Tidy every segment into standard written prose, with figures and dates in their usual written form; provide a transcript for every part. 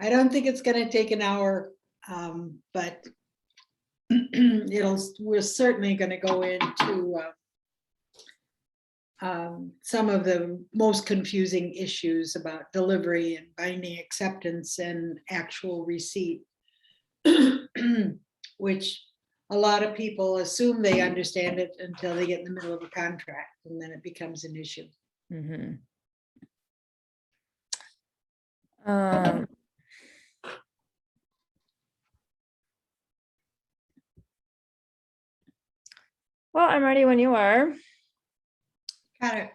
I don't think it's going to take an hour, but we're certainly going to go into some of the most confusing issues about delivery and binding acceptance and actual receipt, which a lot of people assume they understand it until they get in the middle of a contract, and then it becomes an issue. Mm-hmm. Well, I'm ready when you are. Got it.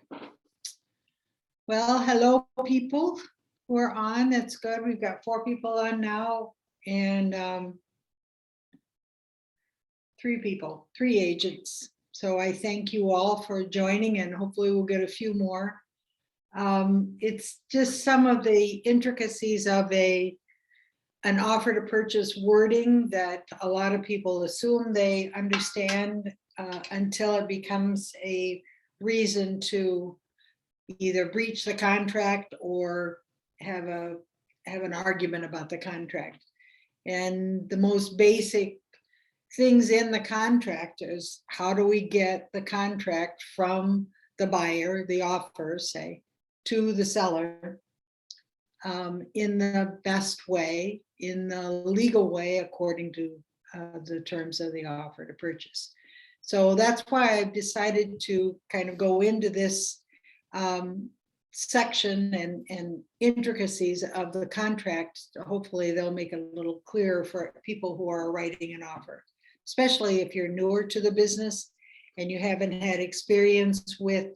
Well, hello, people who are on. That's good. We've got 4 people on now, and 3 agents. So I thank you all for joining, and hopefully we'll get a few more. It's just some of the intricacies of an offer to purchase wording that a lot of people assume they understand until it becomes a reason to either breach the contract or have an argument about the contract. And the most basic things in the contract is, how do we get the contract from the buyer, the offer, say, to the seller in the best way, in the legal way, according to the terms of the offer to purchase. So that's why I've decided to kind of go into this section and intricacies of the contract. Hopefully they'll make it a little clearer for people who are writing an offer, especially if you're newer to the business and you haven't had experience with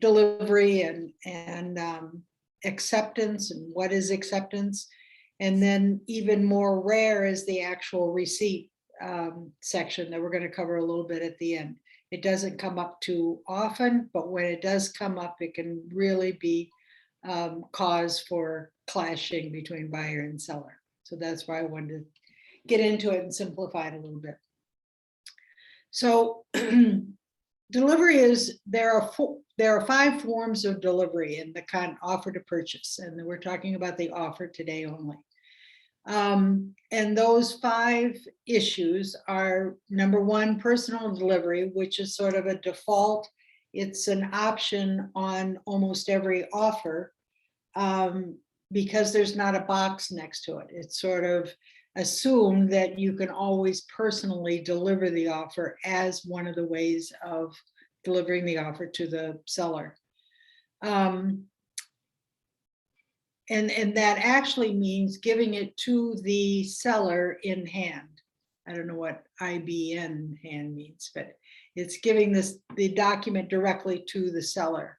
delivery and acceptance, and what is acceptance. And then even more rare is the actual receipt section that we're going to cover a little bit at the end. It doesn't come up too often, but when it does come up, it can really be cause for clashing between buyer and seller. So that's why I wanted to get into it and simplify it a little bit. So delivery is, there are 5 forms of delivery in the offer to purchase, and we're talking about the offer today only. And those 5 issues are, number 1, personal delivery, which is sort of a default. It's an option on almost every offer because there's not a box next to it. It's sort of assumed that you can always personally deliver the offer as one of the ways of delivering the offer to the seller. And that actually means giving it to the seller in hand. I don't know what IBN hand means, but it's giving the document directly to the seller.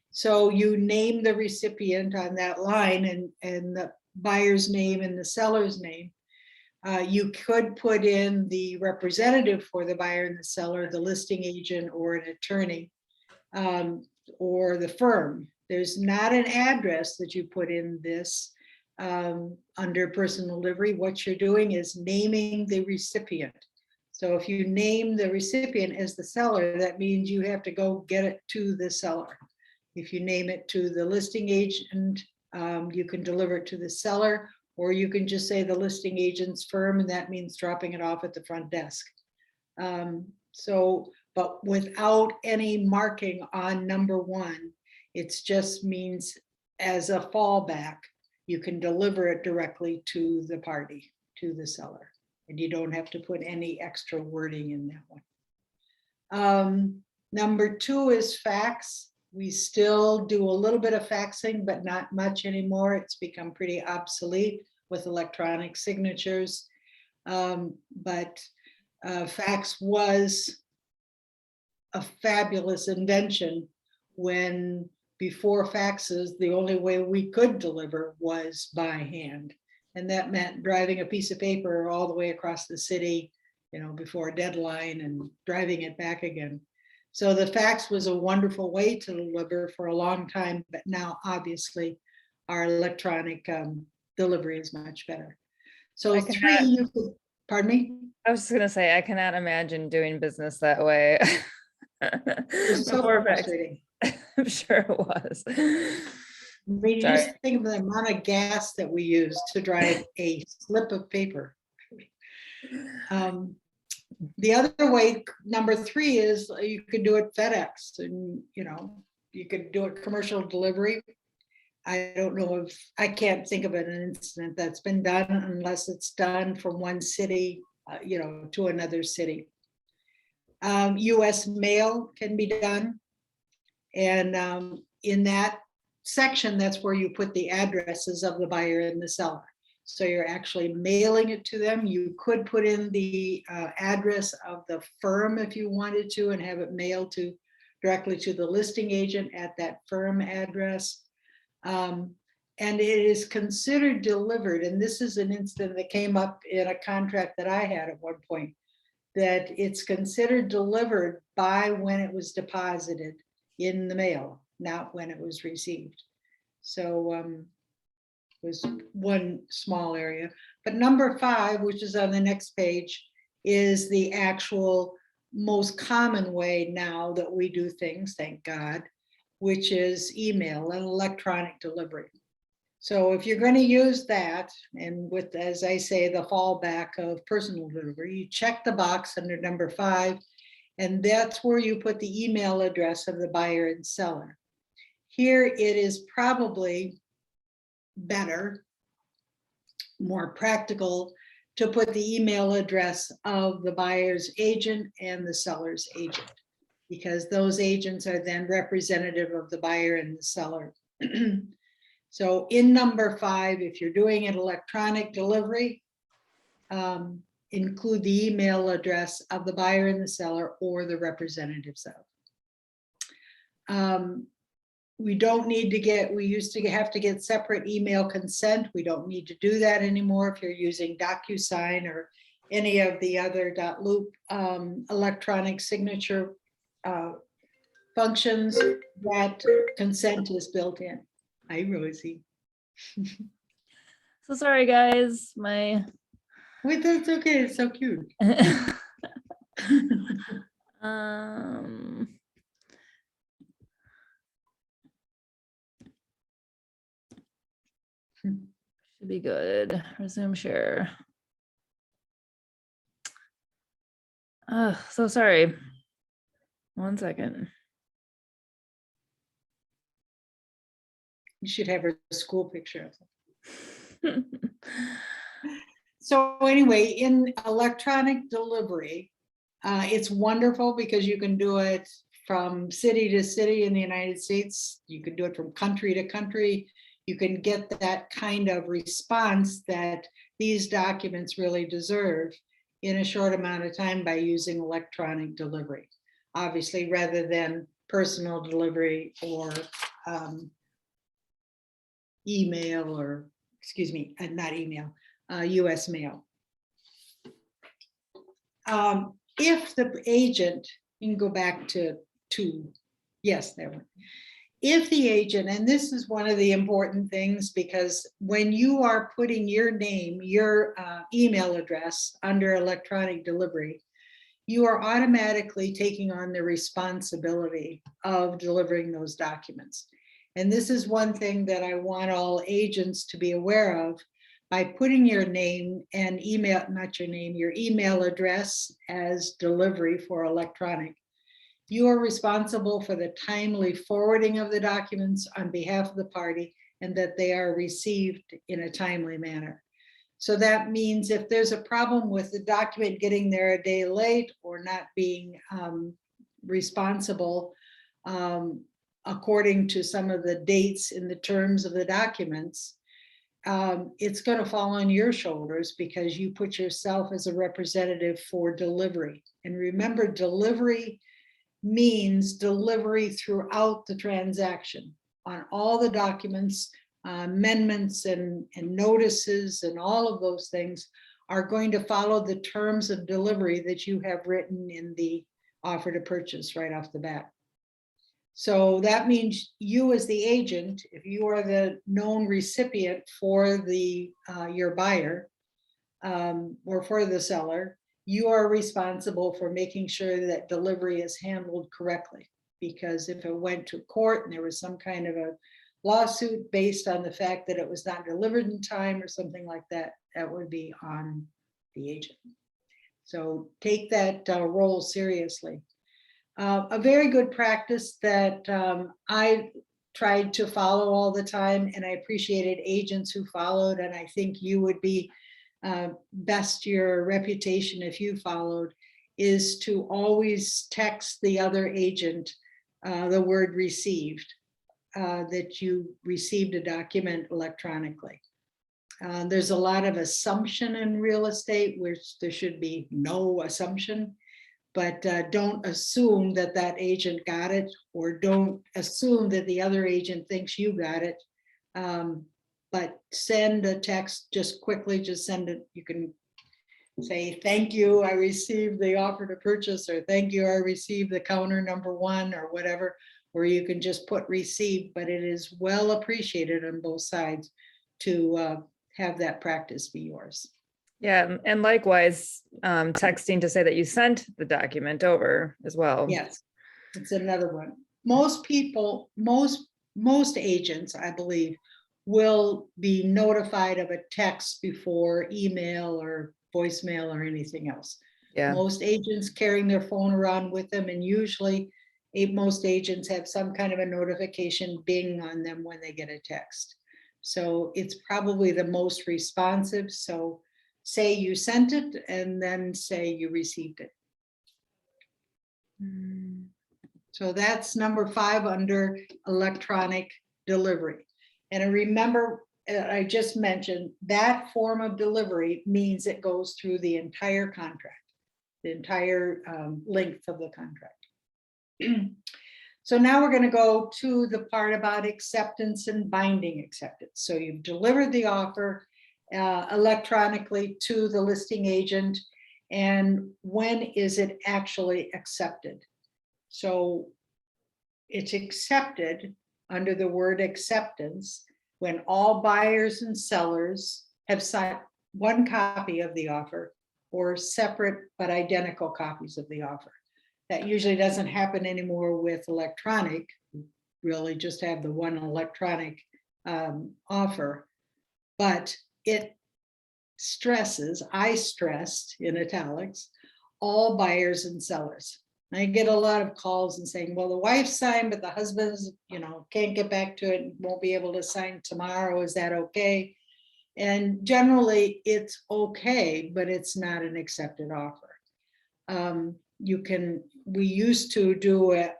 So you name the recipient on that line, and the buyer's name and the seller's name. You could put in the representative for the buyer and the seller, the listing agent or an attorney, or the firm. There's not an address that you put in this under personal delivery. What you're doing is naming the recipient. So if you name the recipient as the seller, that means you have to go get it to the seller. If you name it to the listing agent, you can deliver it to the seller, or you can just say the listing agent's firm, and that means dropping it off at the front desk. But without any marking on number 1, it just means as a fallback, you can deliver it directly to the party, to the seller, and you don't have to put any extra wording in that one. Number 2 is fax. We still do a little bit of faxing, but not much anymore. It's become pretty obsolete with electronic signatures. But fax was a fabulous invention when, before faxes, the only way we could deliver was by hand. And that meant driving a piece of paper all the way across the city, before a deadline, and driving it back again. So the fax was a wonderful way to deliver for a long time, but now obviously our electronic delivery is much better. So 3, you could, pardon me? I was just gonna say, I cannot imagine doing business that way. It's so frustrating. I'm sure it was. mean, you Sorry. just think of the amount of gas that we use to drive a slip of paper. The other way, number 3 is you could do it FedEx, and you could do it commercial delivery. I don't know if, I can't think of an incident that's been done unless it's done from one city, to another city. US mail can be done. And in that section, that's where you put the addresses of the buyer and the seller. So you're actually mailing it to them. You could put in the address of the firm if you wanted to, and have it mailed directly to the listing agent at that firm address. And it is considered delivered. And this is an incident that came up in a contract that I had at one point, that it's considered delivered by when it was deposited in the mail, not when it was received. So was one small area. But number 5, which is on the next page, is the actual most common way now that we do things, thank God, which is email and electronic delivery. So if you're going to use that, and with, as I say, the fallback of personal delivery, you check the box under number 5, and that's where you put the email address of the buyer and seller. Here it is probably better, more practical, to put the email address of the buyer's agent and the seller's agent, because those agents are then representative of the buyer and the seller. So in number 5, if you're doing an electronic delivery, include the email address of the buyer and the seller or the representatives of. We don't need to get, we used to have to get separate email consent. We don't need to do that anymore if you're using DocuSign or any of the other .loop electronic signature functions. That consent is built in. Hi, Rosie. So sorry, guys. My Wait, that's okay. It's so cute. Should be good. Resume share. So sorry. 1 second. You should have her school picture. So anyway, in electronic delivery, it's wonderful because you can do it from city to city in the United States. You can do it from country to country. You can get that kind of response that these documents really deserve in a short amount of time by using electronic delivery, obviously, rather than personal delivery or email, or excuse me, not email, US mail. If the agent, you can go back to yes, there one. If the agent, and this is one of the important things, because when you are putting your name, your email address under electronic delivery, you are automatically taking on the responsibility of delivering those documents. And this is one thing that I want all agents to be aware of. By putting your name and email, not your name, your email address as delivery for electronic, you are responsible for the timely forwarding of the documents on behalf of the party, and that they are received in a timely manner. So that means if there's a problem with the document getting there a day late or not being responsible according to some of the dates in the terms of the documents, it's going to fall on your shoulders because you put yourself as a representative for delivery. And remember, delivery means delivery throughout the transaction on all the documents, amendments and notices, and all of those things are going to follow the terms of delivery that you have written in the offer to purchase right off the bat. So that means you as the agent, if you are the known recipient for the your buyer or for the seller, you are responsible for making sure that delivery is handled correctly. Because if it went to court and there was some kind of a lawsuit based on the fact that it was not delivered in time or something like that, that would be on the agent. So take that role seriously. A very good practice that I tried to follow all the time, and I appreciated agents who followed, and I think you would be best your reputation if you followed, is to always text the other agent the word received, that you received a document electronically. There's a lot of assumption in real estate, which there should be no assumption, but don't assume that that agent got it, or don't assume that the other agent thinks you got it. But send a text, just quickly, just send it. You can say, thank you, I received the offer to purchase, or thank you, I received the counter number 1, or whatever, or you can just put received, but it is well appreciated on both sides to have that practice be yours. Yeah, and likewise, texting to say that you sent the document over as well. Yes, it's another one. Most people, most agents, I believe, will be notified of a text before email or voicemail or anything else. Yeah. Most agents carrying their phone around with them, and usually most agents have some kind of a notification bing on them when they get a text. So it's probably the most responsive. So say you sent it, and then say you received it. So that's number 5 under electronic delivery. And remember, I just mentioned that form of delivery means it goes through the entire contract, the entire length of the contract. So now we're going to go to the part about acceptance and binding acceptance. So you've delivered the offer electronically to the listing agent, and when is it actually accepted? So it's accepted under the word acceptance when all buyers and sellers have signed one copy of the offer, or separate but identical copies of the offer. That usually doesn't happen anymore with electronic. Really just have the one electronic offer, but it stresses, I stressed in italics, all buyers and sellers. I get a lot of calls and saying, well, the wife signed, but the husband's, can't get back to it, won't be able to sign tomorrow. Is that okay? And generally it's okay, but it's not an accepted offer. We used to do it,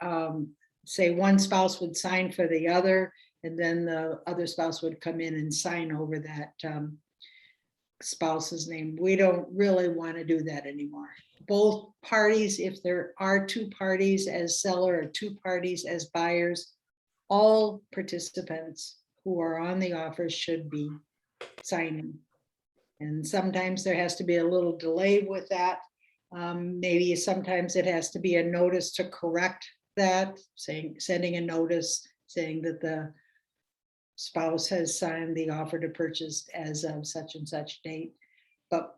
say one spouse would sign for the other, and then the other spouse would come in and sign over that spouse's name. We don't really want to do that anymore. Both parties, if there are 2 parties as seller or 2 parties as buyers, all participants who are on the offer should be signing. And sometimes there has to be a little delay with that. Maybe sometimes it has to be a notice to correct that, sending a notice saying that the spouse has signed the offer to purchase as of such and such date. But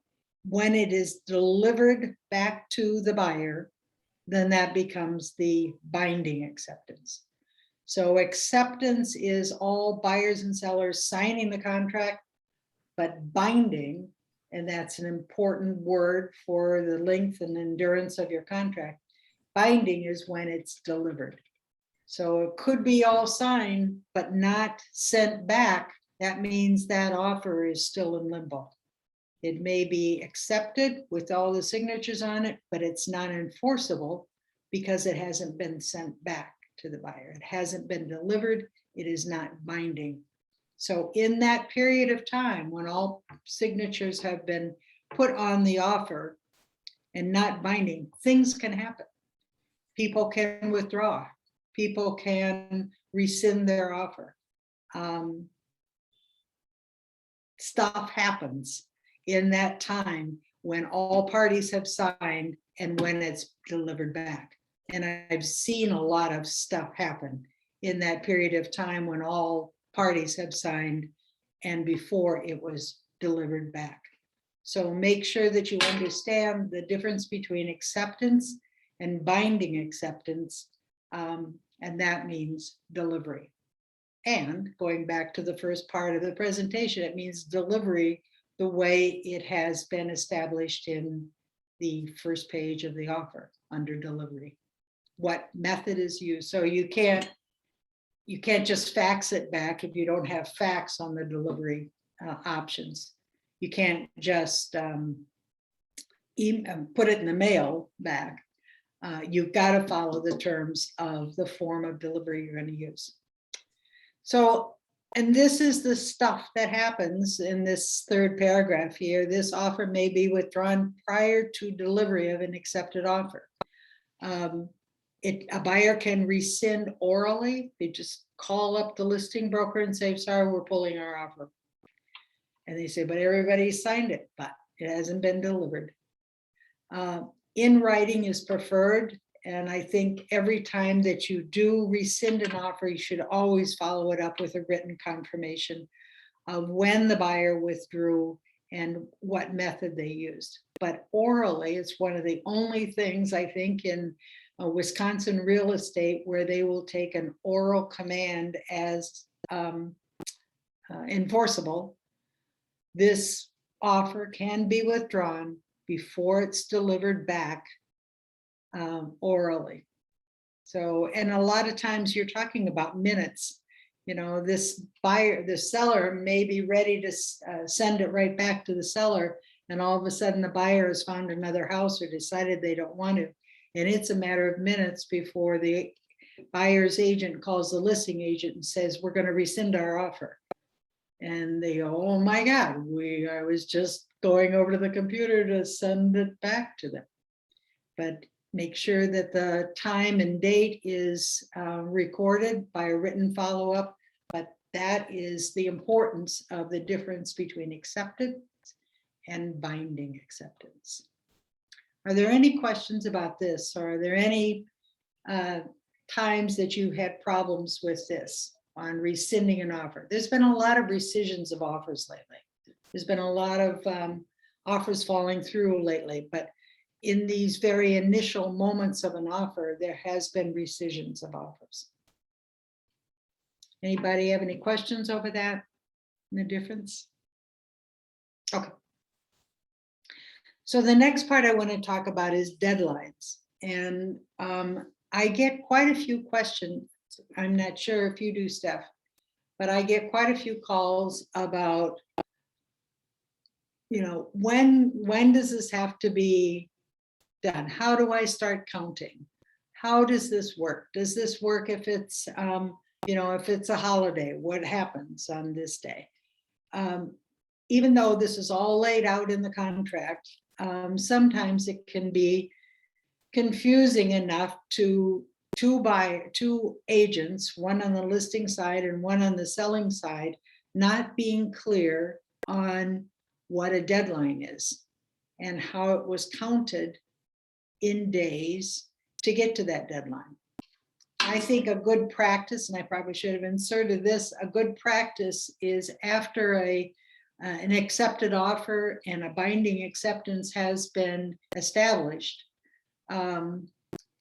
when it is delivered back to the buyer, then that becomes the binding acceptance. So acceptance is all buyers and sellers signing the contract, but binding, and that's an important word for the length and endurance of your contract, binding is when it's delivered. So it could be all signed, but not sent back. That means that offer is still in limbo. It may be accepted with all the signatures on it, but it's not enforceable because it hasn't been sent back to the buyer. It hasn't been delivered. It is not binding. So in that period of time, when all signatures have been put on the offer and not binding, things can happen. People can withdraw. People can rescind their offer. Stuff happens in that time when all parties have signed and when it's delivered back. And I've seen a lot of stuff happen in that period of time when all parties have signed and before it was delivered back. So make sure that you understand the difference between acceptance and binding acceptance, and that means delivery. And going back to the first part of the presentation, it means delivery the way it has been established in the first page of the offer under delivery. What method is used. So you can't just fax it back if you don't have fax on the delivery options. You can't just put it in the mail back. You've got to follow the terms of the form of delivery you're going to use. So, and this is the stuff that happens in this third paragraph here. This offer may be withdrawn prior to delivery of an accepted offer. A buyer can rescind orally. They just call up the listing broker and say, sorry, we're pulling our offer. And they say, but everybody signed it, but it hasn't been delivered. In writing is preferred. And I think every time that you do rescind an offer, you should always follow it up with a written confirmation of when the buyer withdrew and what method they used. But orally, it's one of the only things I think in Wisconsin real estate where they will take an oral command as enforceable. This offer can be withdrawn before it's delivered back orally. So, and a lot of times you're talking about minutes. You know, this buyer, the seller may be ready to send it right back to the seller, and all of a sudden the buyer has found another house or decided they don't want to. And it's a matter of minutes before the buyer's agent calls the listing agent and says, we're going to rescind our offer. And they go, oh my God, I was just going over to the computer to send it back to them. But make sure that the time and date is recorded by a written follow-up. But that is the importance of the difference between acceptance and binding acceptance. Are there any questions about this? Or are there any times that you had problems with this on rescinding an offer? There's been a lot of rescissions of offers lately. There's been a lot of offers falling through lately, but in these very initial moments of an offer, there has been rescissions of offers. Anybody have any questions over that? The difference? Okay. So the next part I want to talk about is deadlines. And I get quite a few questions. I'm not sure if you do, Steph, but I get quite a few calls about, you know, when does this have to be done? How do I start counting? How does this work? Does this work if it's, you know, if it's a holiday, what happens on this day? Even though this is all laid out in the contract, sometimes it can be confusing enough to two agents, one on the listing side and one on the selling side, not being clear on what a deadline is and how it was counted in days to get to that deadline. I think a good practice, and I probably should have inserted this, a good practice is after an accepted offer and a binding acceptance has been established,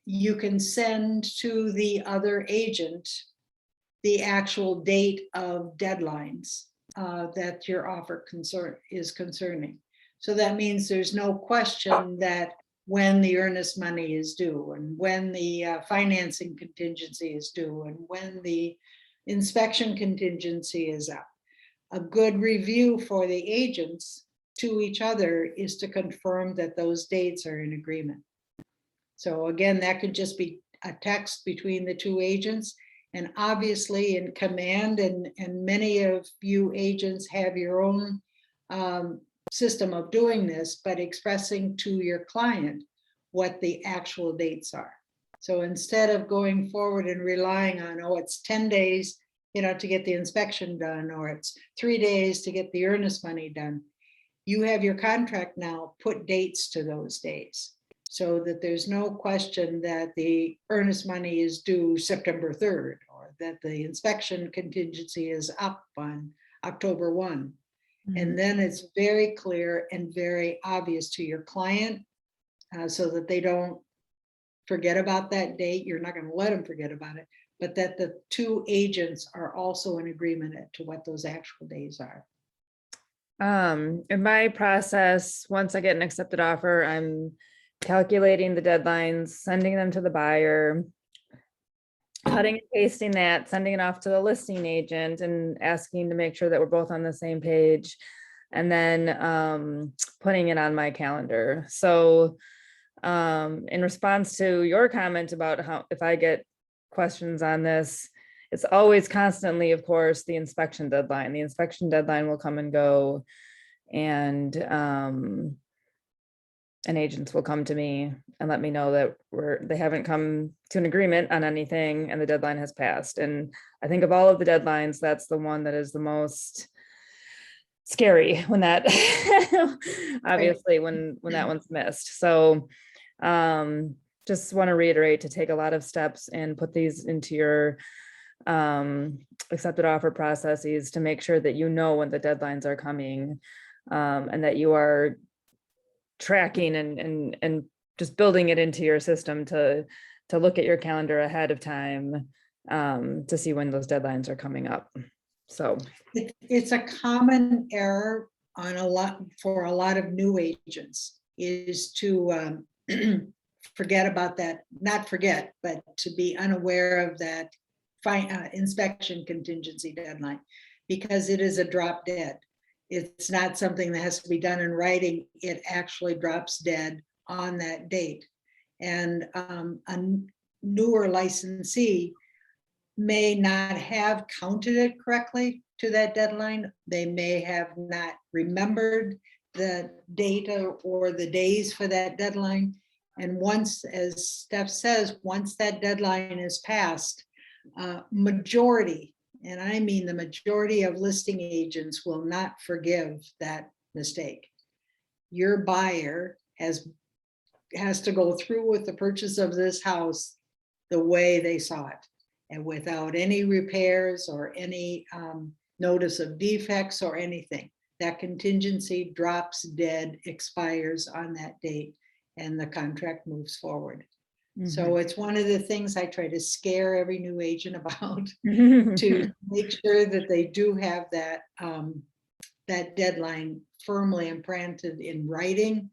you can send to the other agent the actual date of deadlines that your offer is concerning. So that means there's no question that when the earnest money is due and when the financing contingency is due and when the inspection contingency is up. A good review for the agents to each other is to confirm that those dates are in agreement. So again, that could just be a text between the two agents. And obviously in command, and many of you agents have your own system of doing this, but expressing to your client what the actual dates are. So instead of going forward and relying on, oh, it's 10 days, you know, to get the inspection done, or it's 3 days to get the earnest money done, you have your contract now, put dates to those days so that there's no question that the earnest money is due September 3rd, or that the inspection contingency is up on October 1. And then it's very clear and very obvious to your client so that they don't forget about that date. You're not going to let them forget about it, but that the two agents are also in agreement as to what those actual days are. In my process, once I get an accepted offer, I'm calculating the deadlines, sending them to the buyer, cutting and pasting that, sending it off to the listing agent and asking to make sure that we're both on the same page, and then putting it on my calendar. So in response to your comment about how, if I get questions on this, it's always constantly, of course, the inspection deadline. The inspection deadline will come and go, and agents will come to me and let me know that they haven't come to an agreement on anything and the deadline has passed. And I think of all of the deadlines, that's the one that is the most scary when that obviously when that one's missed. So just want to reiterate to take a lot of steps and put these into your accepted offer processes to make sure that you know when the deadlines are coming, and that you are tracking and just building it into your system to look at your calendar ahead of time, to see when those deadlines are coming up. So it's a common error on for a lot of new agents is to forget about that, not forget, but to be unaware of that inspection contingency deadline, because it is a drop dead. It's not something that has to be done in writing. It actually drops dead on that date. And a newer licensee may not have counted it correctly to that deadline. They may have not remembered the data or the days for that deadline. And once, as Steph says, once that deadline is passed, majority, and I mean the majority of listing agents will not forgive that mistake. Your buyer has to go through with the purchase of this house the way they saw it, and without any repairs or any notice of defects or anything. That contingency drops dead, expires on that date, and the contract moves forward. So it's one of the things I try to scare every new agent about, to make sure that they do have that that deadline firmly implanted in writing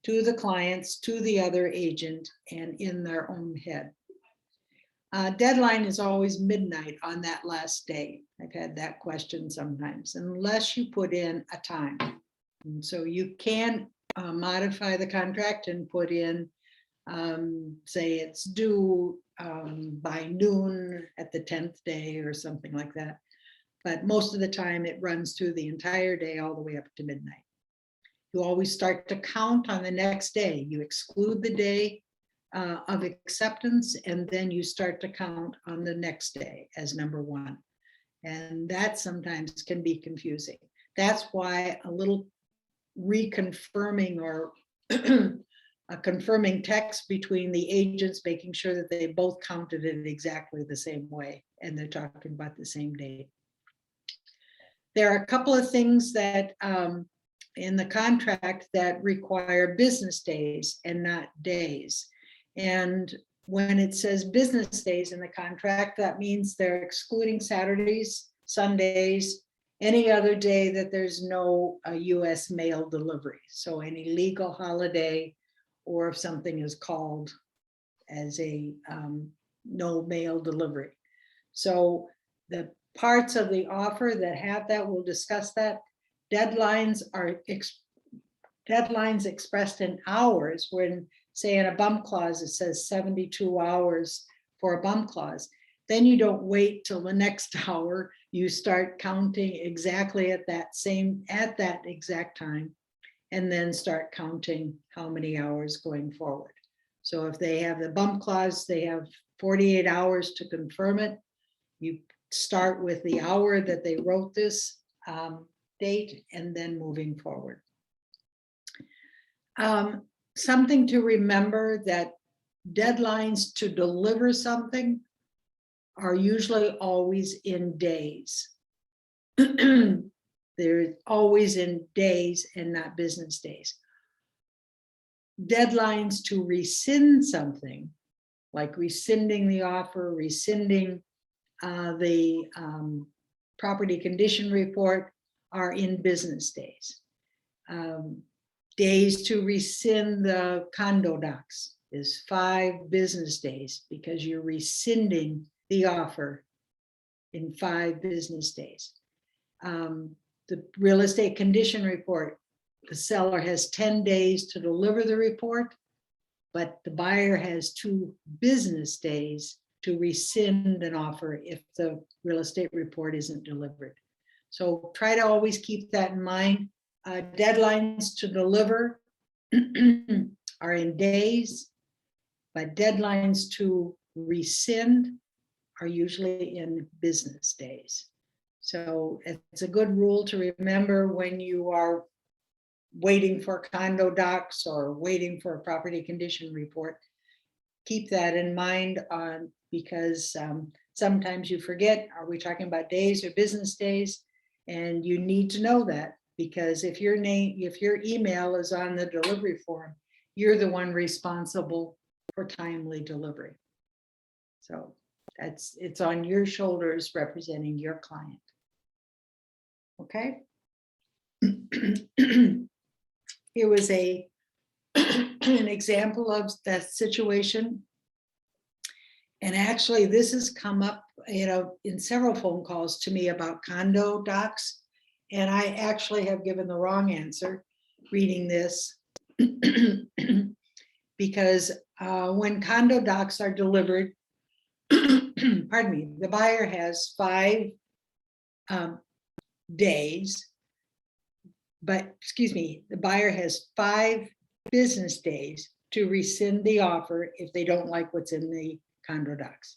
to the clients, to the other agent, and in their own head. Deadline is always midnight on that last day. I've had that question sometimes, unless you put in a time. And so you can modify the contract and put in, say it's due by noon at the 10th day or something like that. But most of the time it runs through the entire day all the way up to midnight. You always start to count on the next day. You exclude the day of acceptance, and then you start to count on the next day as number one. And that sometimes can be confusing. That's why a little reconfirming or a confirming text between the agents, making sure that they both counted it exactly the same way and they're talking about the same date. There are a couple of things that in the contract that require business days and not days. And when it says business days in the contract, that means they're excluding Saturdays, Sundays, any other day that there's no US mail delivery. So any legal holiday, or if something is called as a no mail delivery. So the parts of the offer that have that, we'll discuss that. Deadlines are deadlines expressed in hours, when say in a bump clause, it says 72 hours for a bump clause. Then you don't wait till the next hour. You start counting exactly at that exact time, and then start counting how many hours going forward. So if they have the bump clause, they have 48 hours to confirm it. You start with the hour that they wrote this date, and then moving forward. Something to remember, that deadlines to deliver something are usually always in days. They're always in days and not business days. Deadlines to rescind something, like rescinding the offer, rescinding the property condition report are in business days. Days to rescind the condo docs is 5 business days, because you're rescinding the offer in 5 business days. The real estate condition report, the seller has 10 days to deliver the report, but the buyer has 2 business days to rescind an offer if the real estate report isn't delivered. So try to always keep that in mind. Deadlines to deliver are in days, but deadlines to rescind are usually in business days. So it's a good rule to remember when you are waiting for condo docs or waiting for a property condition report. Keep that in mind because sometimes you forget, are we talking about days or business days? And you need to know that, because if your email is on the delivery form, you're the one responsible for timely delivery. So it's on your shoulders representing your client. Okay. Here was an example of that situation. And actually this has come up, in several phone calls to me about condo docs. And I actually have given the wrong answer reading this because when condo docs are delivered, pardon me, the buyer has 5 days, but excuse me, the buyer has 5 business days to rescind the offer if they don't like what's in the condo docs.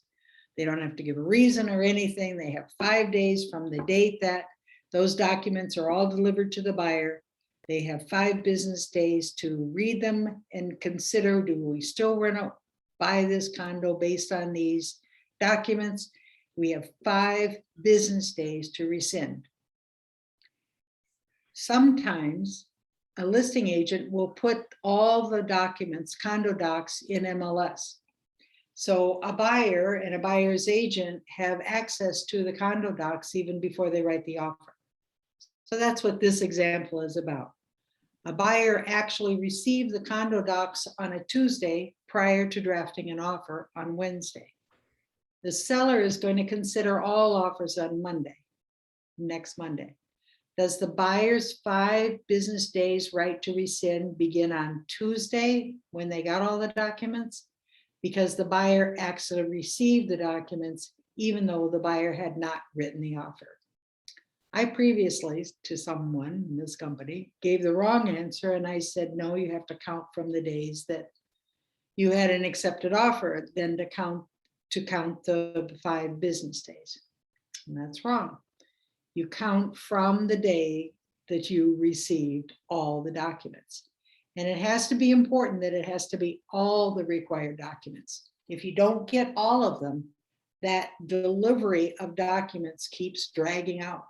They don't have to give a reason or anything. They have 5 days from the date that those documents are all delivered to the buyer. They have 5 business days to read them and consider, do we still want to buy this condo based on these documents? We have 5 business days to rescind. Sometimes a listing agent will put all the documents, condo docs, in MLS. So a buyer and a buyer's agent have access to the condo docs even before they write the offer. So that's what this example is about. A buyer actually received the condo docs on a Tuesday prior to drafting an offer on Wednesday. The seller is going to consider all offers on Monday, next Monday. Does the buyer's 5 business days right to rescind begin on Tuesday when they got all the documents? Because the buyer actually received the documents even though the buyer had not written the offer. I previously, to someone in this company, gave the wrong answer, and I said, no, you have to count from the days that you had an accepted offer, then to count the 5 business days. And that's wrong. You count from the day that you received all the documents. And it has to be important that it has to be all the required documents. If you don't get all of them, that delivery of documents keeps dragging out.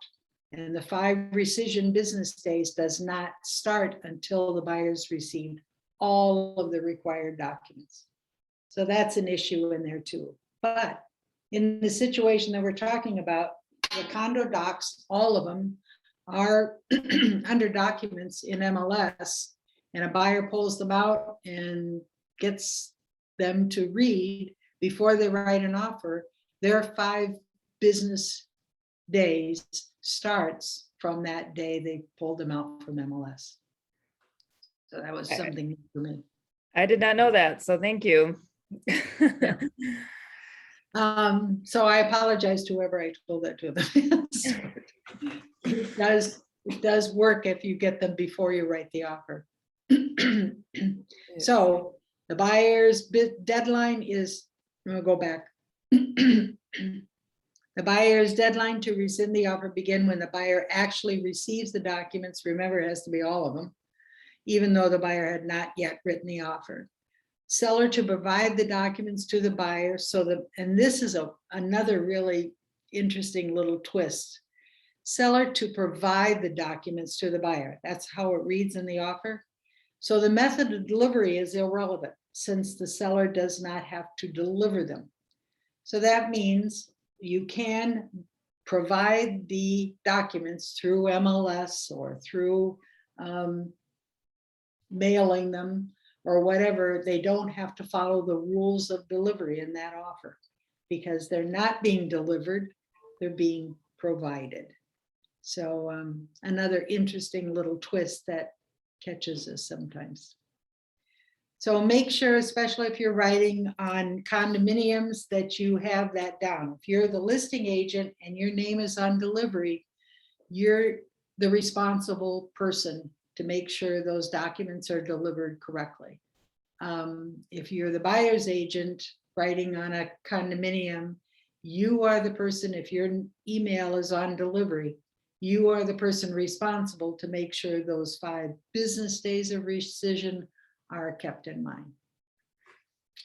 And the 5 rescission business days does not start until the buyers received all of the required documents. So that's an issue in there too. But in the situation that we're talking about, the condo docs, all of them are under documents in MLS, and a buyer pulls them out and gets them to read before they write an offer. Their 5 business days starts from that day they pulled them out from MLS. So that was something new for me. I did not know that, so thank you. Yeah. So I apologize to whoever I told that to them. So it does work if you get them before you write the offer. So the buyer's deadline is, I'm gonna go back. The buyer's deadline to rescind the offer begin when the buyer actually receives the documents. Remember, it has to be all of them, even though the buyer had not yet written the offer. Seller to provide the documents to the buyer so that, and this is another really interesting little twist. Seller to provide the documents to the buyer. That's how it reads in the offer. So the method of delivery is irrelevant since the seller does not have to deliver them. So that means you can provide the documents through MLS or through mailing them or whatever. They don't have to follow the rules of delivery in that offer because they're not being delivered, they're being provided. So another interesting little twist that catches us sometimes. So make sure, especially if you're writing on condominiums, that you have that down. If you're the listing agent and your name is on delivery, you're the responsible person to make sure those documents are delivered correctly. If you're the buyer's agent writing on a condominium, you are the person, if your email is on delivery, you are the person responsible to make sure those 5 business days of rescission are kept in mind.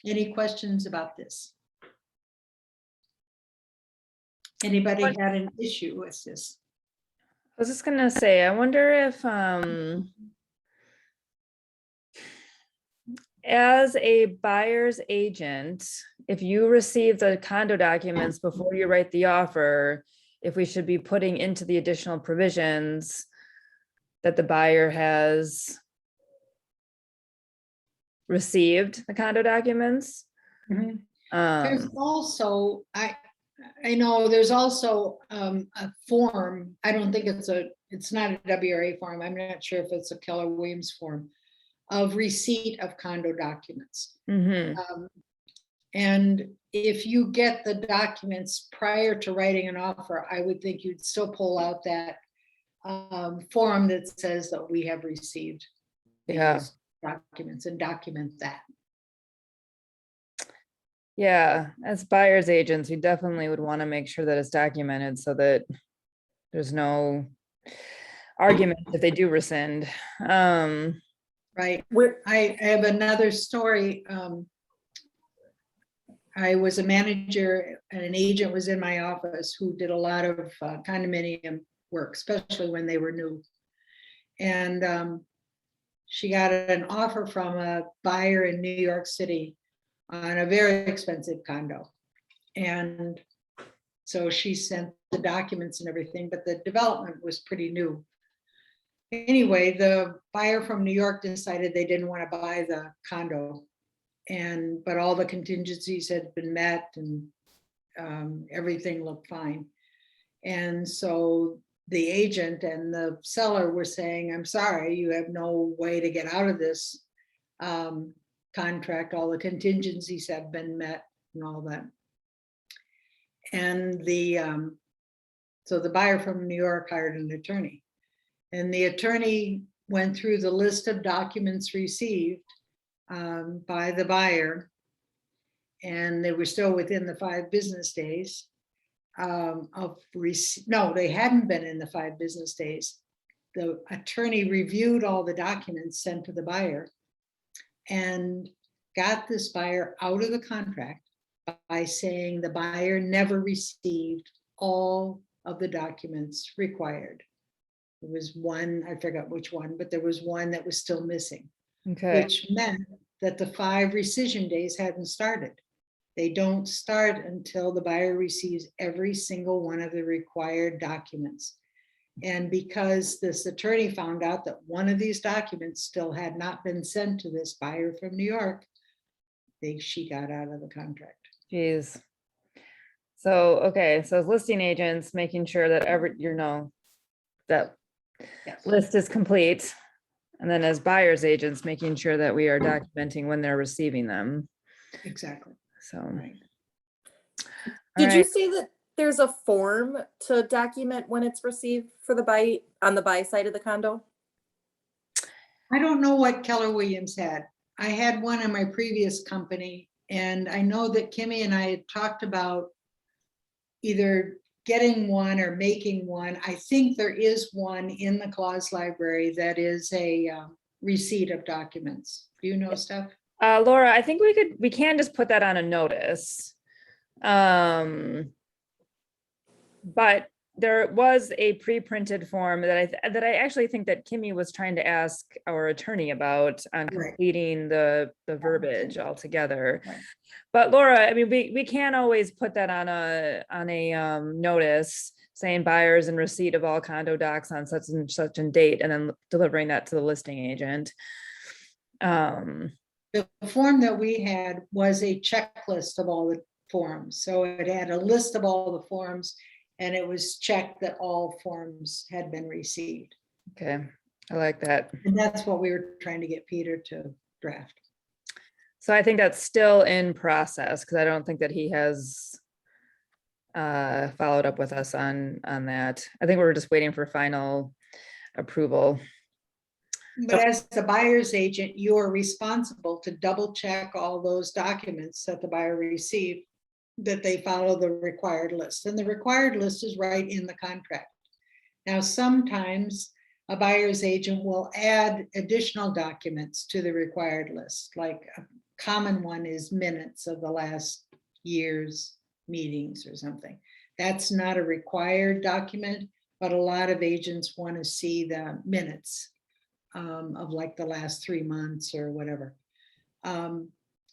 Any questions about this? Anybody had an issue with this? I was just gonna say, I wonder if as a buyer's agent, if you receive the condo documents before you write the offer, if we should be putting into the additional provisions that the buyer has received the condo documents. There's also, I know there's also a form. I don't think it's not a WRA form. I'm not sure if it's a Keller Williams form of receipt of condo documents. And if you get the documents prior to writing an offer, I would think you'd still pull out that form that says that we have received these documents and document that. Yeah, as buyer's agents, we definitely would want to make sure that it's documented so that there's no argument if they do rescind. Right. I have another story. I was a manager and an agent was in my office who did a lot of condominium work, especially when they were new. And she got an offer from a buyer in New York City on a very expensive condo. And so she sent the documents and everything, but the development was pretty new. Anyway, the buyer from New York decided they didn't want to buy the condo, but all the contingencies had been met and everything looked fine. And so the agent and the seller were saying, I'm sorry, you have no way to get out of this contract. All the contingencies have been met and all that. And so the buyer from New York hired an attorney. And the attorney went through the list of documents received by the buyer, and they were still within the 5 business days no, they hadn't been in the 5 business days. The attorney reviewed all the documents sent to the buyer and got this buyer out of the contract by saying the buyer never received all of the documents required. There was one, I forgot which one, but there was one that was still missing. Okay. Which meant that the 5 rescission days hadn't started. They don't start until the buyer receives every single one of the required documents. And because this attorney found out that one of these documents still had not been sent to this buyer from New York, she got out of the contract. Jeez. So, okay, so as listing agents, making sure that that Yes. list is complete. And then as buyer's agents, making sure that we are documenting when they're receiving them. Exactly. So. Right. Did you say that there's a form to document when it's received for the buy on the buy side of the condo? I don't know what Keller Williams had. I had one in my previous company, and I know that Kimmy and I had talked about either getting one or making one. I think there is one in the clause library that is a receipt of documents. Do you know, Steph? Laura, I think we can just put that on a notice. But there was a pre-printed form that I actually think that Kimmy was trying to ask our attorney about on Right. completing the verbiage altogether. Right. But Laura, I mean, we can't always put that on a notice saying buyers in receipt of all condo docs on such and such a date, and then delivering that to the listing agent. The form that we had was a checklist of all the forms. So it had a list of all the forms, and it was checked that all forms had been received. Okay, I like that. And that's what we were trying to get Peter to draft. So I think that's still in process, because I don't think that he has followed up with us on that. I think we're just waiting for final approval. But as the buyer's agent, you are responsible to double check all those documents that the buyer received, that they follow the required list. And the required list is right in the contract. Now, sometimes a buyer's agent will add additional documents to the required list. Like a common one is minutes of the last year's meetings or something. That's not a required document, but a lot of agents want to see the minutes of like the last 3 months or whatever.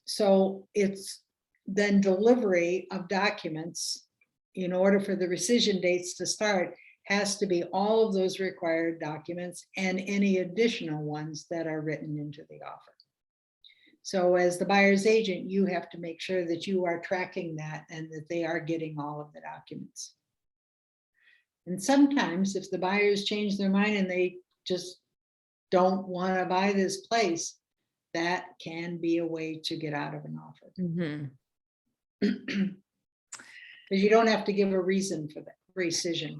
So it's then delivery of documents in order for the rescission dates to start has to be all of those required documents and any additional ones that are written into the offer. So as the buyer's agent, you have to make sure that you are tracking that and that they are getting all of the documents. And sometimes if the buyers change their mind and they just don't want to buy this place, that can be a way to get out of an offer. Mhm. Because you don't have to give a reason for that rescission.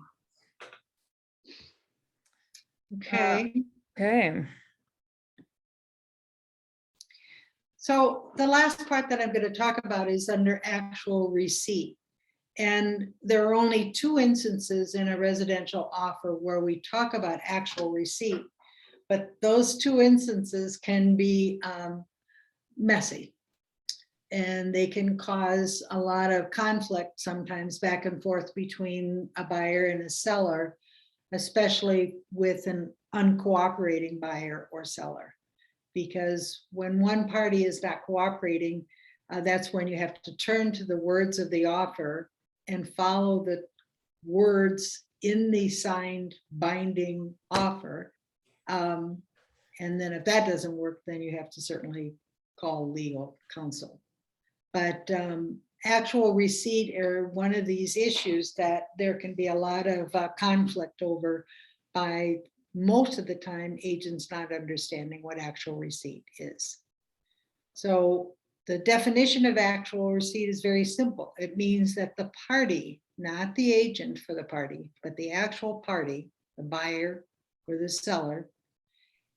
Okay. Okay. So the last part that I'm going to talk about is under actual receipt. And there are only 2 instances in a residential offer where we talk about actual receipt, but those 2 instances can be messy. And they can cause a lot of conflict sometimes back and forth between a buyer and a seller, especially with an uncooperating buyer or seller. Because when one party is not cooperating, that's when you have to turn to the words of the offer and follow the words in the signed binding offer. And then if that doesn't work, then you have to certainly call legal counsel. But actual receipt are one of these issues that there can be a lot of conflict over by most of the time agents not understanding what actual receipt is. So the definition of actual receipt is very simple. It means that the party, not the agent for the party, but the actual party, the buyer or the seller,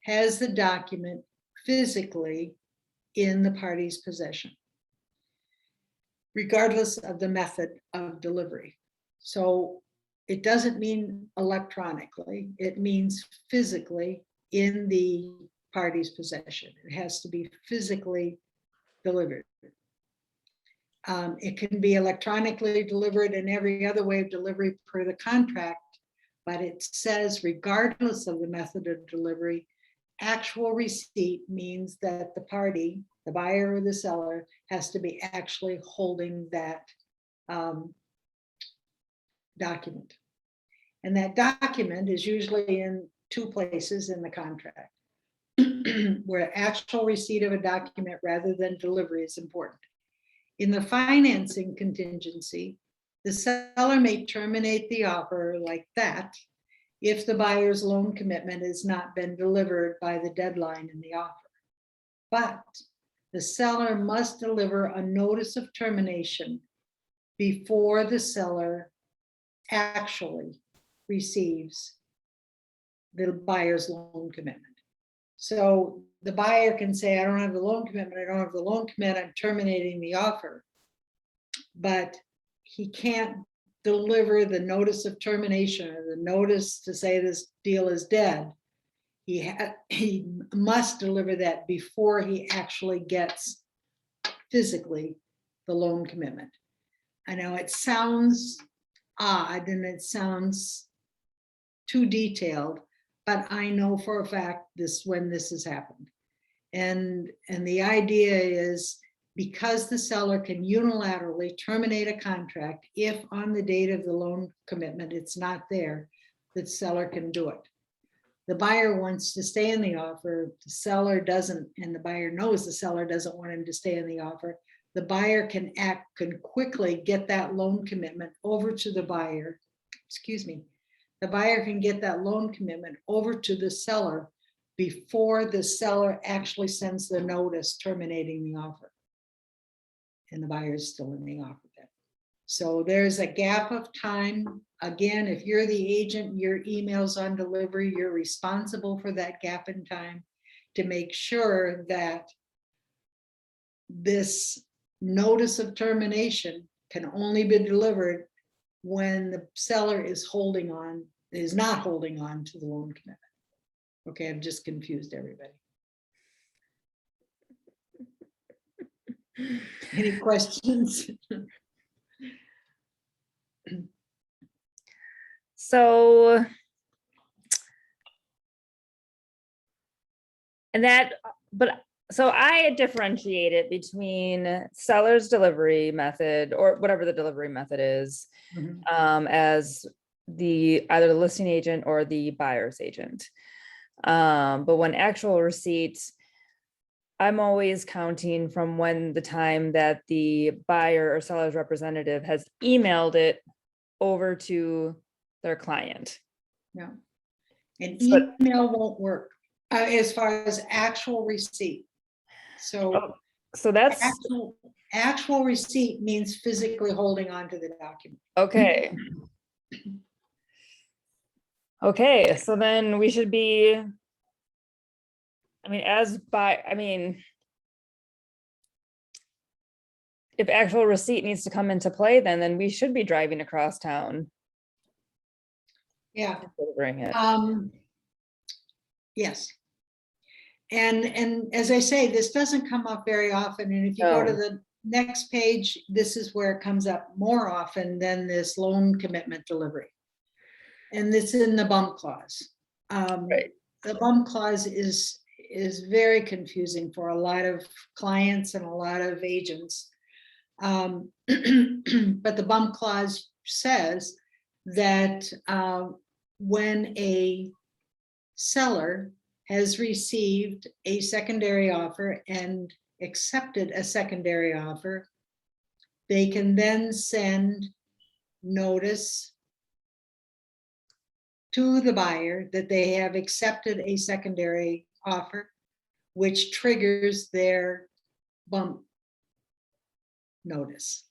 has the document physically in the party's possession, regardless of the method of delivery. So it doesn't mean electronically, it means physically in the party's possession. It has to be physically delivered. It can be electronically delivered and every other way of delivery per the contract, but it says regardless of the method of delivery, actual receipt means that the party, the buyer or the seller, has to be actually holding that document. And that document is usually in 2 places in the contract where actual receipt of a document rather than delivery is important. In the financing contingency, the seller may terminate the offer like that if the buyer's loan commitment has not been delivered by the deadline in the offer. But the seller must deliver a notice of termination before the seller actually receives the buyer's loan commitment. So the buyer can say, I don't have the loan commitment, I don't have the loan commitment, I'm terminating the offer. But he can't deliver the notice of termination or the notice to say this deal is dead. He must deliver that before he actually gets physically the loan commitment. I know it sounds odd and it sounds too detailed, but I know for a fact when this has happened. And the idea is, because the seller can unilaterally terminate a contract if on the date of the loan commitment it's not there, the seller can do it. The buyer wants to stay in the offer, the seller doesn't, and the buyer knows the seller doesn't want him to stay in the offer. The buyer can quickly get that loan commitment over to the buyer. Excuse me. The buyer can get that loan commitment over to the seller before the seller actually sends the notice terminating the offer. And the buyer is still in the offer then. So there's a gap of time. Again, if you're the agent, your email's on delivery, you're responsible for that gap in time to make sure that this notice of termination can only be delivered when the seller is not holding on to the loan commitment. Okay, I've just confused everybody. Any questions? So, so I differentiate it between seller's delivery method, or whatever the delivery method is, as either the listing agent or the buyer's agent. But when actual receipts, I'm always counting from the time that the buyer or seller's representative has emailed it over to their client. Yeah. And email won't work as far as actual receipt. So that's actual receipt means physically holding on to the document. okay. Okay, so then we should be, if actual receipt needs to come into play, then we should be driving across town. Yeah. Delivering it. Yes. And as I say, this doesn't come up very often. And if you go to the next page, this is where it comes up more often than this loan commitment delivery. And it's in the bump clause. Right. The bump clause is very confusing for a lot of clients and a lot of agents. But the bump clause says that when a seller has received a secondary offer and accepted a secondary offer, they can then send notice to the buyer that they have accepted a secondary offer, which triggers their bump notice.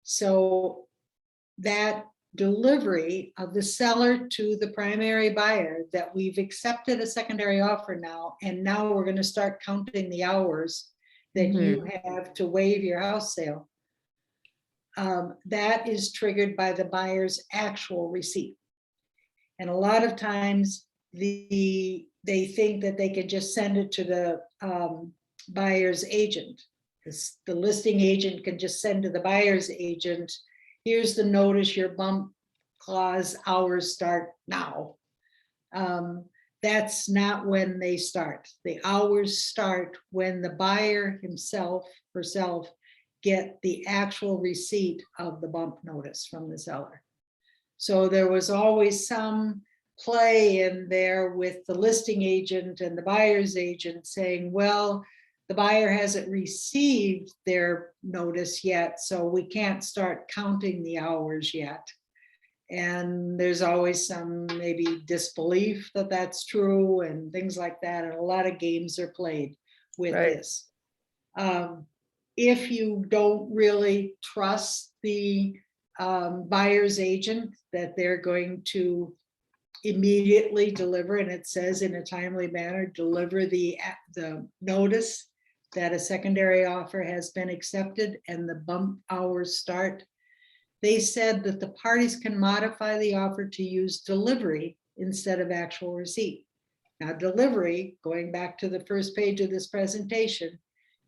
So that delivery of the seller to the primary buyer that we've accepted a secondary offer now, and now we're going to start counting the hours that you have to waive your house sale. That is triggered by the buyer's actual receipt. And a lot of times they think that they can just send it to the buyer's agent. The listing agent can just send to the buyer's agent, here's the notice, your bump clause hours start now. That's not when they start. The hours start when the buyer herself get the actual receipt of the bump notice from the seller. So there was always some play in there with the listing agent and the buyer's agent saying, well, the buyer hasn't received their notice yet, so we can't start counting the hours yet. And there's always some maybe disbelief that that's true and things like that. And a lot of games are played with this. If you don't really trust the buyer's agent that they're going to immediately deliver, and it says in a timely manner, deliver the notice that a secondary offer has been accepted and the bump hours start. They said that the parties can modify the offer to use delivery instead of actual receipt. Now, delivery, going back to the first page of this presentation,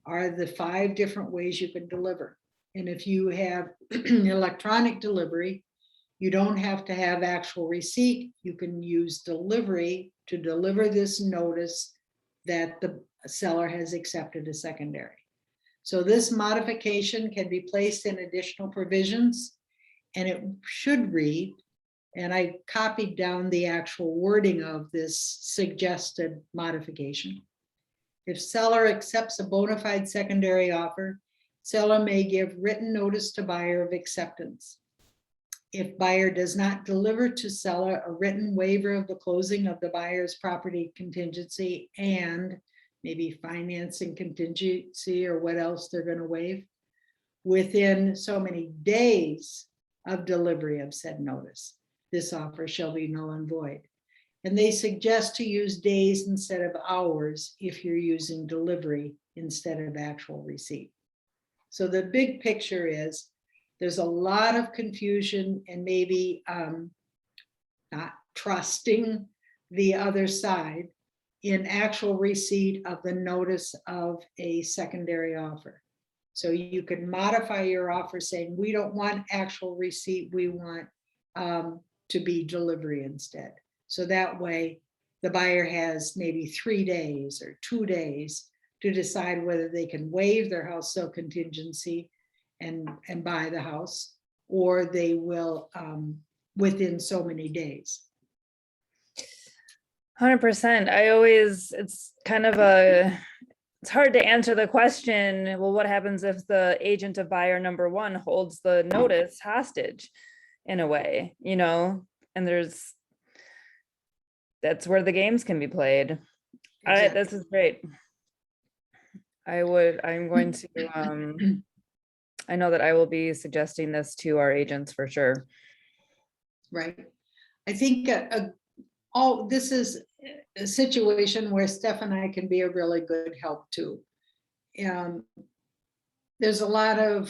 are the 5 different ways you can deliver. And if you have electronic delivery, You don't have to have actual receipt. You can use delivery to deliver this notice that the seller has accepted a secondary. So this modification can be placed in additional provisions, and it should read, and I copied down the actual wording of this suggested modification. If seller accepts a bona fide secondary offer, seller may give written notice to buyer of acceptance. If buyer does not deliver to seller a written waiver of the closing of the buyer's property contingency and maybe financing contingency or what else they're going to waive within so many days of delivery of said notice, this offer shall be null and void. And they suggest to use days instead of hours if you're using delivery instead of actual receipt. So the big picture is there's a lot of confusion and maybe not trusting the other side in actual receipt of the notice of a secondary offer. So you can modify your offer saying, we don't want actual receipt, we want to be delivery instead. So that way the buyer has maybe 3 days or 2 days to decide whether they can waive their house sale contingency and buy the house, or they will within so many days. 100%. It's kind of it's hard to answer the question, well, what happens if the agent of buyer number one holds the notice hostage in a way, and that's where the games can be played. All right, this is great. I'm going to, I know that I will be suggesting this to our agents for sure. Right. I think this is a situation where Steph and I can be a really good help too. There's a lot of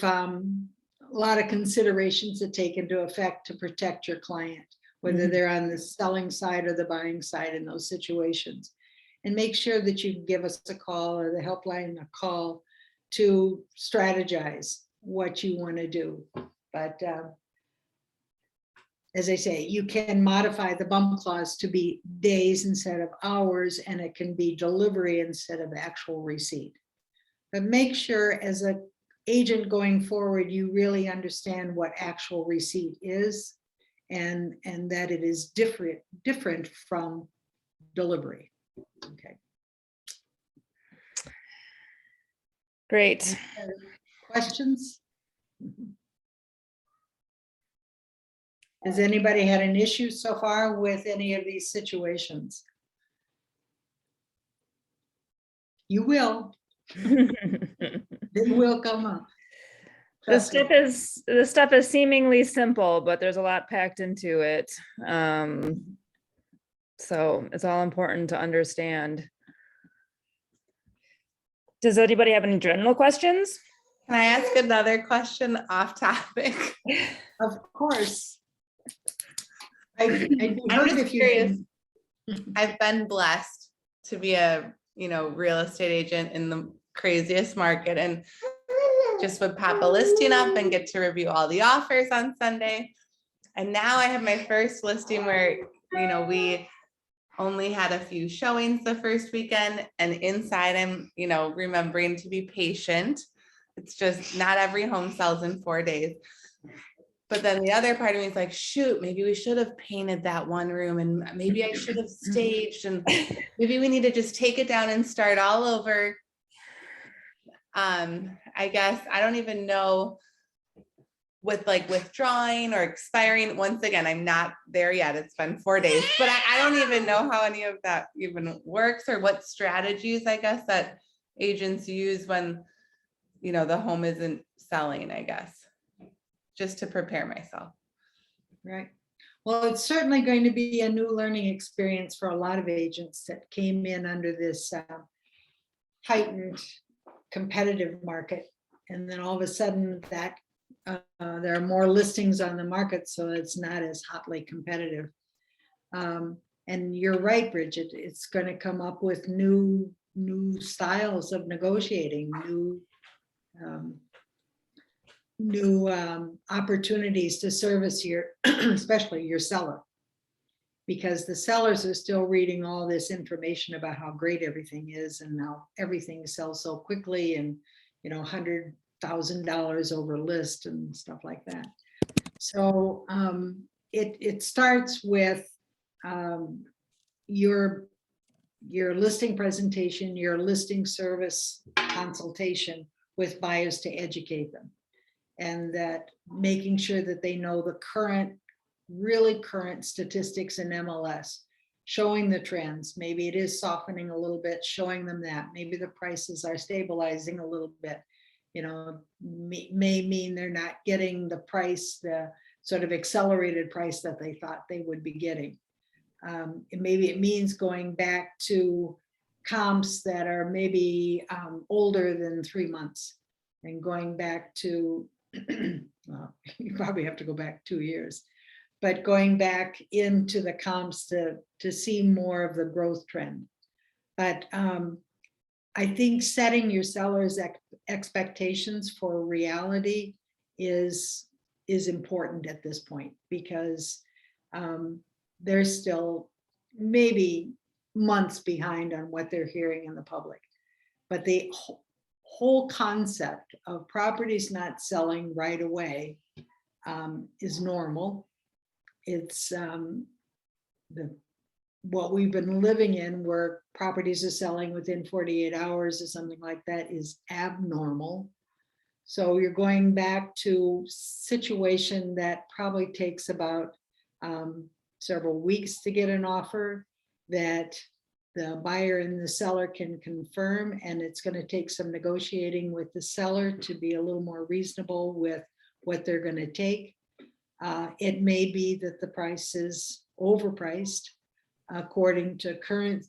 considerations to take into effect to protect your client, whether they're on the selling side or the buying side in those situations. And make sure that you give us a call or the helpline a call to strategize what you want to do. But as I say, you can modify the bump clause to be days instead of hours, and it can be delivery instead of actual receipt. But make sure as an agent going forward, you really understand what actual receipt is and that it is different from delivery. Okay. Great. Questions? Has anybody had an issue so far with any of these situations? You will. They will come up. The stuff is seemingly simple, but there's a lot packed into it. So it's all important to understand. Does anybody have any general questions? Can I ask another question off topic? Of course. I'm just curious. I've been blessed to be a real estate agent in the craziest market, and just would pop a listing up and get to review all the offers on Sunday. And now I have my first listing where we only had a few showings the first weekend, and inside I'm remembering to be patient. It's just not every home sells in 4 days. But then the other part of me is like, shoot, maybe we should have painted that one room, and maybe I should have staged, and maybe we need to just take it down and start all over. I guess I don't even know with withdrawing or expiring. Once again, I'm not there yet. It's been 4 days, but I don't even know how any of that even works, or what strategies, I guess, that agents use when, the home isn't selling, I guess, just to prepare myself. Right. Well, it's certainly going to be a new learning experience for a lot of agents that came in under this heightened competitive market. And then all of a sudden that there are more listings on the market, so it's not as hotly competitive. And you're right, Bridget, it's going to come up with new styles of negotiating, new new opportunities to service your, especially your seller. Because the sellers are still reading all this information about how great everything is and how everything sells so quickly and, $100,000 over list and stuff like that. So it starts with your listing presentation, your listing service consultation with buyers to educate them. And that making sure that they know the really current statistics in MLS, showing the trends. Maybe it is softening a little bit, showing them that. Maybe the prices are stabilizing a little bit. May mean they're not getting the price, the sort of accelerated price that they thought they would be getting. Maybe it means going back to comps that are maybe older than 3 months and going back to, well, you probably have to go back 2 years, but going back into the comps to see more of the growth trend. But I think setting your sellers' expectations for reality is important at this point, because they're still maybe months behind on what they're hearing in the public. But the whole concept of properties not selling right away is normal. It's what we've been living in, where properties are selling within 48 hours or something like that, is abnormal. So you're going back to situation that probably takes about several weeks to get an offer, that the buyer and the seller can confirm, and it's going to take some negotiating with the seller to be a little more reasonable with what they're going to take. It may be that the price is overpriced according to current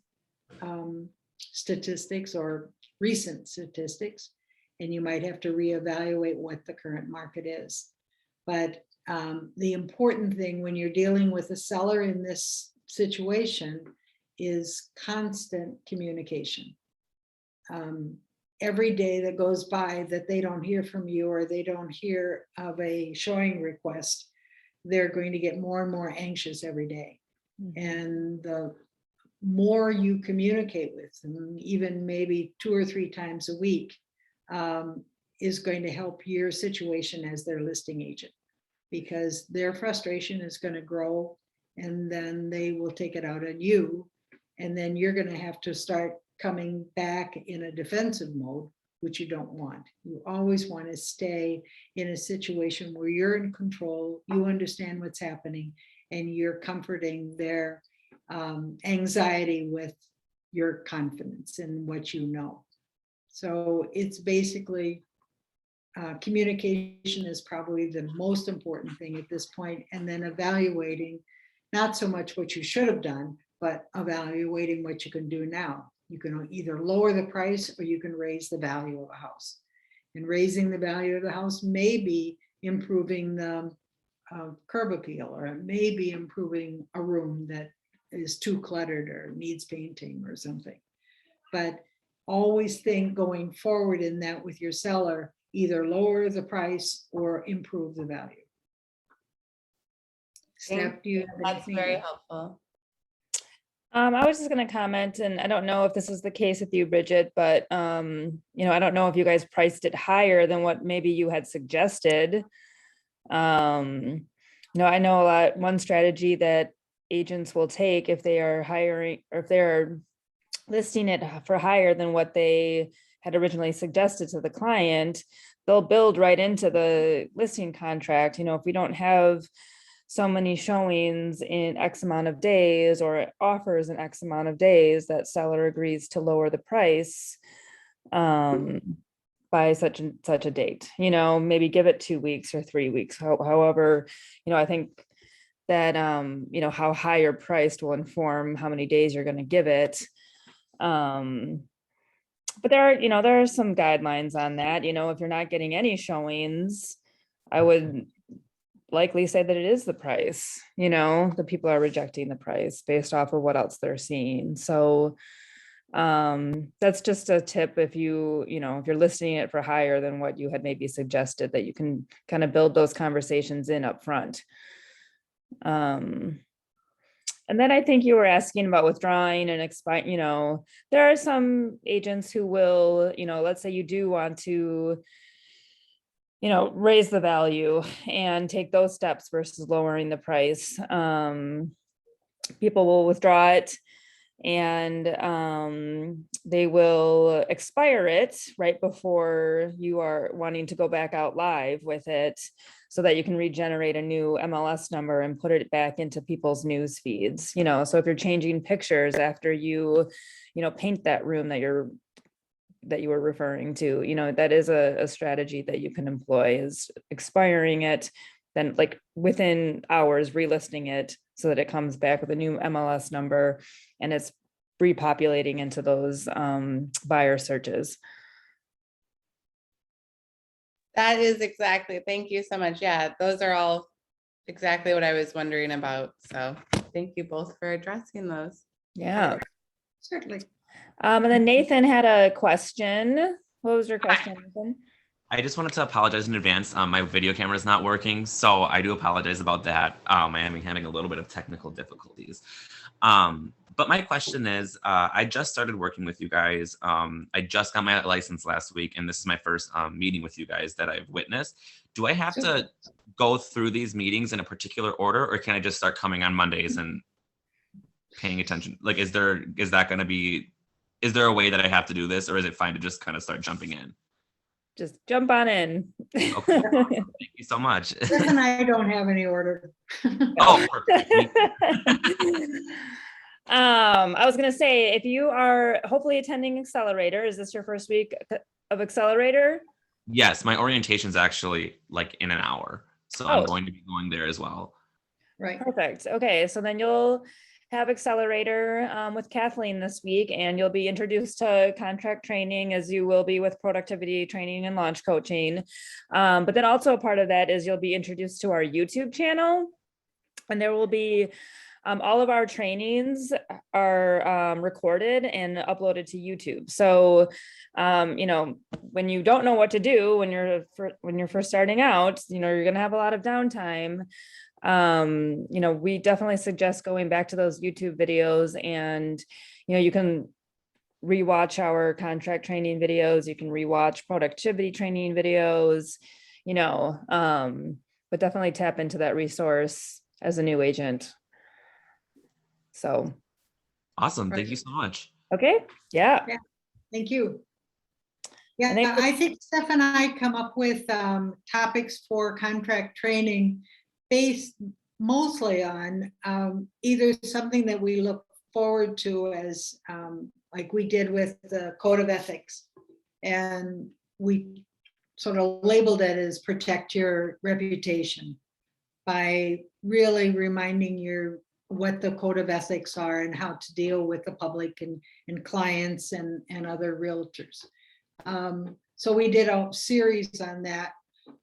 statistics or recent statistics, and you might have to reevaluate what the current market is. But the important thing when you're dealing with a seller in this situation is constant communication. Every day that goes by that they don't hear from you, or they don't hear of a showing request, they're going to get more and more anxious every day. And the more you communicate with them, even maybe 2 or 3 times a week, is going to help your situation as their listing agent, because their frustration is going to grow, and then they will take it out on you. And then you're going to have to start coming back in a defensive mode, which you don't want. You always want to stay in a situation where you're in control, you understand what's happening, and you're comforting their anxiety with your confidence in what you know. So it's basically communication is probably the most important thing at this point, and then evaluating not so much what you should have done, but evaluating what you can do now. You can either lower the price or you can raise the value of a house. And raising the value of the house may be improving the curb appeal, or it may be improving a room that is too cluttered or needs painting or something. But always think going forward in that with your seller, either lower the price or improve the value. Steph, do you have That's anything? very helpful. I was just going to comment, and I don't know if this is the case with you, Bridget, but I don't know if you guys priced it higher than what maybe you had suggested. I know one strategy that agents will take if they are hiring, or if they're listing it for higher than what they had originally suggested to the client, they'll build right into the listing contract. If we don't have so many showings in X amount of days, or offers in X amount of days, that seller agrees to lower the price by such and such a date, maybe give it 2 weeks or 3 weeks. However, I think that, how high you're priced will inform how many days you're going to give it. But there are some guidelines on that. If you're not getting any showings, I would likely say that it is the price. The people are rejecting the price based off of what else they're seeing. So That's just a tip if you know, if you're listing it for higher than what you had maybe suggested, that you can kind of build those conversations in up front. And then I think you were asking about withdrawing and expire, you know, there are some agents who will, you know, let's say you do want to, you know, raise the value and take those steps versus lowering the price. People will withdraw it and they will expire it right before you are wanting to go back out live with it, so that you can regenerate a new MLS number and put it back into people's news feeds. You know, so if you're changing pictures after you know, paint that room that you were referring to, you know, that is a strategy that you can employ, is expiring it, then like within hours relisting it so that it comes back with a new MLS number and it's repopulating into those buyer searches. That is exactly, thank you so much. Yeah, those are all exactly what I was wondering about. So thank you both for addressing those. Yeah. Certainly. And then Nathan had a question. What was your question, Nathan? I just wanted to apologize in advance. My video camera is not working, so I do apologize about that. I am having a little bit of technical difficulties. But my question is, I just started working with you guys. I just got my license last week, and this is my first meeting with you guys that I've witnessed. Do I have to go through these meetings in a particular order, or can I just start coming on Mondays and paying attention? Like, is there a way that I have to do this, or is it fine to just kind of start jumping in? Just jump on in. Okay, thank you so much. Steph and I don't have any order. Oh, perfect. I was going to say, if you are hopefully attending Accelerator, is this your first week of Accelerator? Yes, my orientation is actually like in an hour, so I'm going to be going there as well. Right. Perfect. Okay, so then you'll have Accelerator with Kathleen this week, and you'll be introduced to contract training as you will be with productivity training and launch coaching. But then also a part of that is you'll be introduced to our YouTube channel, and there will be all of our trainings are recorded and uploaded to YouTube. So, you know, when you don't know what to do when you're first starting out, you know, you're going to have a lot of downtime. You know, we definitely suggest going back to those YouTube videos, and, you know, you can rewatch our contract training videos. You can rewatch productivity training videos, you know, but definitely tap into that resource as a new agent. So. Awesome. Thank you so much. Okay. Yeah. Thank you. Yeah, And I think Steph and I come up with topics for contract training based mostly on either something that we look forward to as like we did with the Code of Ethics, and we sort of labeled it as protect your reputation by really reminding you what the Code of Ethics are and how to deal with the public and clients and other realtors. So we did a series on that,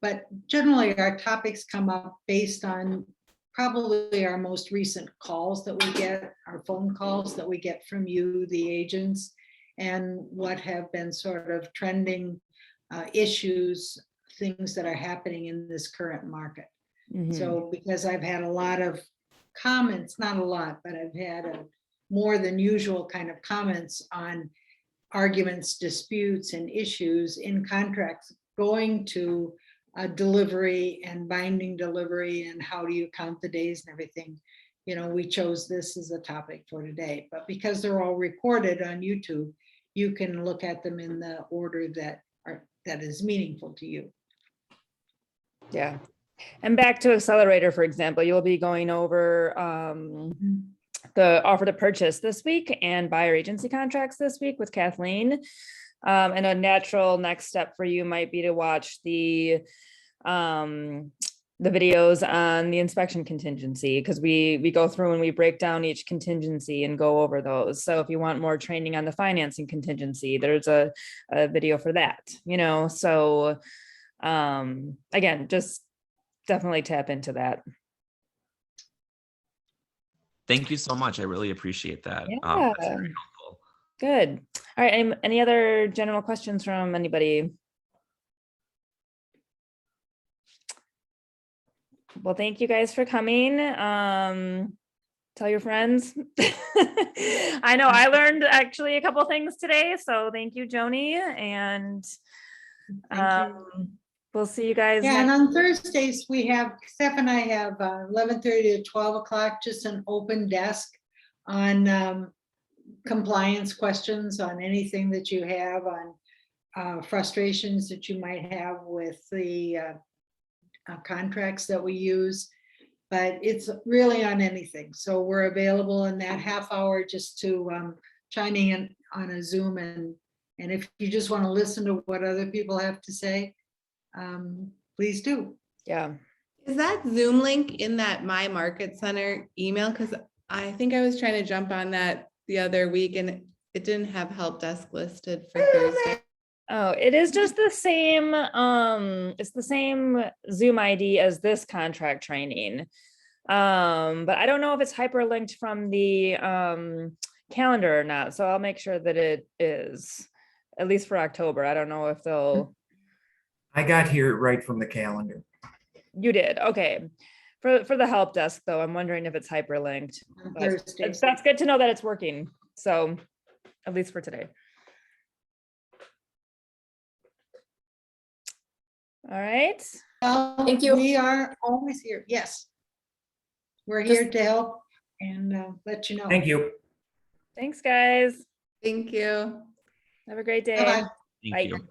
but generally our topics come up based on probably our most recent calls that we get, our phone calls that we get from you, the agents, and what have been sort of trending issues, things that are happening in this current market. So because I've had a lot of comments, not a lot, but I've had a more than usual kind of comments on arguments, disputes, and issues in contracts going to delivery and binding delivery, and how do you count the days and everything. You know, we chose this as a topic for today, but because they're all recorded on YouTube, you can look at them in the order that is meaningful to you. Yeah. And back to Accelerator, for example, you'll be going over the offer to purchase this week and buyer agency contracts this week with Kathleen. And a natural next step for you might be to watch the videos on the inspection contingency, because we go through and we break down each contingency and go over those. So if you want more training on the financing contingency, there's a video for that, you know. So again, just definitely tap into that. Thank you so much. I really appreciate that. Yeah. That's very helpful. Good. All right. Any other general questions from anybody? Well, thank you guys for coming. Tell your friends. I know I learned actually a couple things today, so thank you, Joni. And Thank you. we'll see you guys. Yeah, and next on Thursdays, we have, Steph and I have 11:30 to 12 o'clock, just an open desk on compliance questions, on anything that you have, on frustrations that you might have with the contracts that we use. But it's really on anything. So we're available in that half hour just to chime in on a Zoom. And if you just want to listen to what other people have to say, please do. Yeah. Is that Zoom link in that My Market Center email? Because I think I was trying to jump on that the other week and it didn't have help desk listed for Thursday. Oh, it is just the same. It's the same Zoom ID as this contract training. But I don't know if it's hyperlinked from the calendar or not. So I'll make sure that it is, at least for October. I don't know if they'll. I got here right from the calendar. You did. Okay. For the help desk though, I'm wondering if it's hyperlinked. On But Thursdays. that's good to know that it's working. So at least for today. All right. Thank you. We are always here. Yes. We're here to help and let you know. Thank you. Thanks, guys. Thank you. Have a great day. Bye-bye. Thank Bye. you.